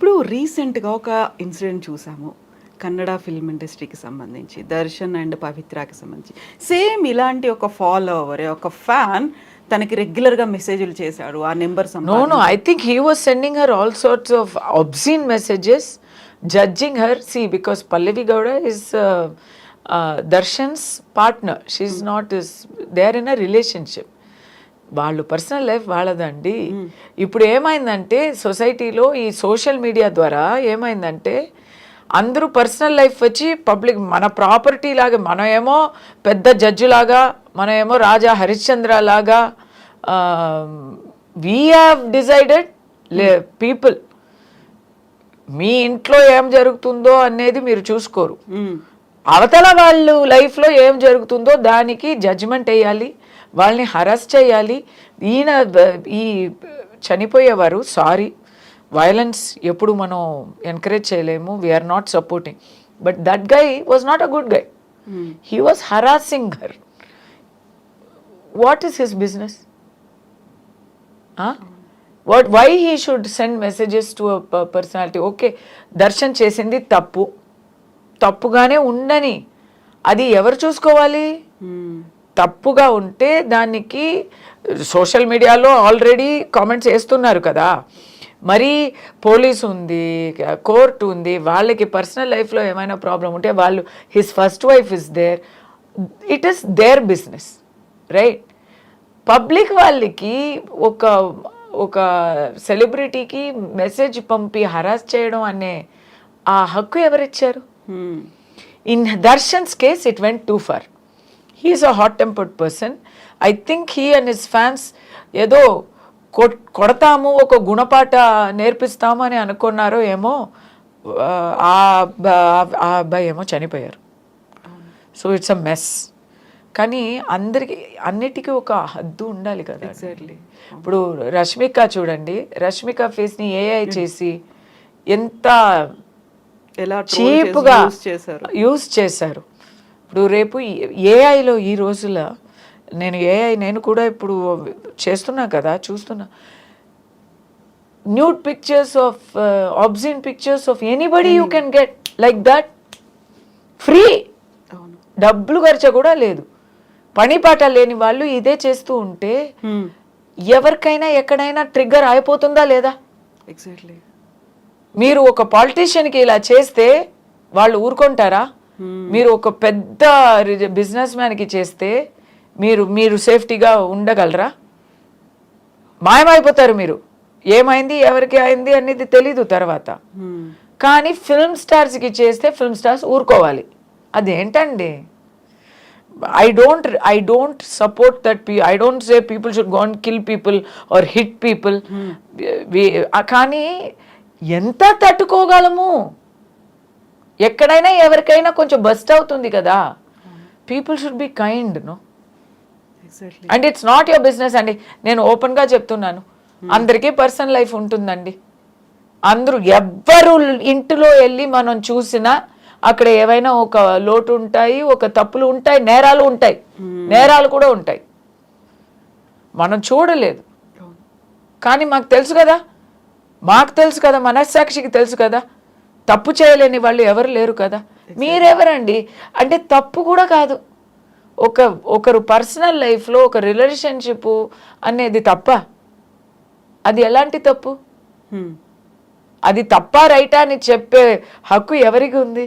ఇప్పుడు రీసెంట్గా ఒక ఇన్సిడెంట్ చూసాము కన్నడ ఫిల్మ్ ఇండస్ట్రీకి సంబంధించి దర్శన్ అండ్ పవిత్రకి సంబంధించి సేమ్ ఇలాంటి ఒక ఫాలోవర్ ఒక ఫ్యాన్ తనకి రెగ్యులర్గా మెసేజ్లు చేశాడు ఆ number No, I think he was sending her all sorts of obscene messages, judging her. See, because Pallavi Gowda is Darshan's partner. She's not his. They are in a relationship. వాళ్ళు personal life వాళ్ళదండి. ఇప్పుడు ఏమైందంటే సొసైటీలో ఈ social media ద్వారా ఏమైందంటే అందరూ personal life వచ్చి public మన ప్రాపర్టీ లాగా, మనం ఏమో పెద్ద జడ్జి లాగా, మనం ఏమో రాజా హరిశ్చంద్ర లాగా వీ హ్యావ్ డిసైడెడ్ పీపుల్ మీ ఇంట్లో ఏం జరుగుతుందో అనేది మీరు చూసుకోరు. అవతల వాళ్ళు లైఫ్లో ఏం జరుగుతుందో దానికి జడ్జిమెంట్ వేయాలి, వాళ్ళని హరాస్ చేయాలి. ఈయన ఈ చనిపోయేవారు సారీ వైలెన్స్ ఎప్పుడు మనం ఎంకరేజ్ చేయలేము, we are not supporting, but that guy was not a good guy. He was harassing her. What is his business? Why he should send messages to a personality? Okay, Darshan చేసింది తప్పు, తప్పుగానే ఉండని, అది ఎవరు చూసుకోవాలి? తప్పుగా ఉంటే దానికి సోషల్ మీడియాలో ఆల్రెడీ కామెంట్స్ వేస్తున్నారు కదా, మరి పోలీస్ ఉంది, కోర్టు ఉంది, వాళ్ళకి పర్సనల్ లైఫ్లో ఏమైనా ప్రాబ్లం ఉంటే వాళ్ళు his first wife is there, it is their business, right? Public వాళ్ళకి ఒక సెలబ్రిటీకి మెసేజ్ పంపి హరాస్ చేయడం అనే ఆ హక్కు ఎవరిచ్చారు? In Darshan's case it went too far. He is a hot-tempered person. I think he and his fans ఏదో కొడతాము, ఒక గుణపాఠ నేర్పిస్తాము అని అనుకున్నారో ఏమో. ఆ అబ్బాయి ఏమో చనిపోయారు. So it's a mess. కానీ అన్నిటికీ ఒక హద్దు ఉండాలి కదా. ఎగ్జాక్ట్లీ. ఇప్పుడు రష్మిక చూడండి, రష్మిక ఫేస్ని ఏఐ చేసి ఎంత ఎలా చీప్గా యూజ్ చేశారు. ఇప్పుడు రేపు ఏఐలో ఈ రోజుల నేను కూడా ఇప్పుడు చేస్తున్నా కదా, చూస్తున్నా nude pictures of obscene pictures of anybody you can get like that free. డబ్బులు ఖర్చు కూడా లేదు. పని పాట లేని వాళ్ళు ఇదే చేస్తూ ఉంటే ఎవరికైనా ఎక్కడైనా ట్రిగ్గర్ అయిపోతుందా లేదా? ఎగ్జాక్ట్లీ. మీరు ఒక పాలిటీషియన్కి ఇలా చేస్తే వాళ్ళు ఊరుకుంటారా? మీరు ఒక పెద్ద బిజినెస్ మ్యాన్కి చేస్తే మీరు సేఫ్టీగా ఉండగలరా? మాయమైపోతారు మీరు. ఏమైంది, ఎవరికి అయింది అనేది తెలీదు తర్వాత. కానీ ఫిల్మ్ స్టార్స్కి చేస్తే ఫిల్మ్ స్టార్స్ ఊరుకోవాలి. అదేంటండి? I don't support that. I don't say people should go and kill people or hit people. కానీ ఎంత తట్టుకోగలము? ఎక్కడైనా ఎవరికైనా కొంచెం బస్ట్ అవుతుంది కదా. People should be kind, no? And it's not your business అండి. నేను ఓపెన్గా చెప్తున్నాను, అందరికీ పర్సనల్ లైఫ్ ఉంటుందండి. అందరూ ఎవ్వరు ఇంటిలో వెళ్ళి మనం చూసినా అక్కడ ఏవైనా ఒక లోటు ఉంటాయి, ఒక తప్పులు ఉంటాయి, నేరాలు కూడా ఉంటాయి. మనం చూడలేదు కానీ మాకు తెలుసు కదా, మనస్సాక్షికి తెలుసు కదా, తప్పు చేయలేని వాళ్ళు ఎవరు లేరు కదా. మీరెవరండి? అంటే తప్పు కూడా కాదు, ఒకరు పర్సనల్ లైఫ్లో ఒక రిలేషన్షిప్ అనేది తప్ప? అది ఎలాంటి తప్పు? అది తప్ప రైటా అని చెప్పే హక్కు ఎవరికి ఉంది?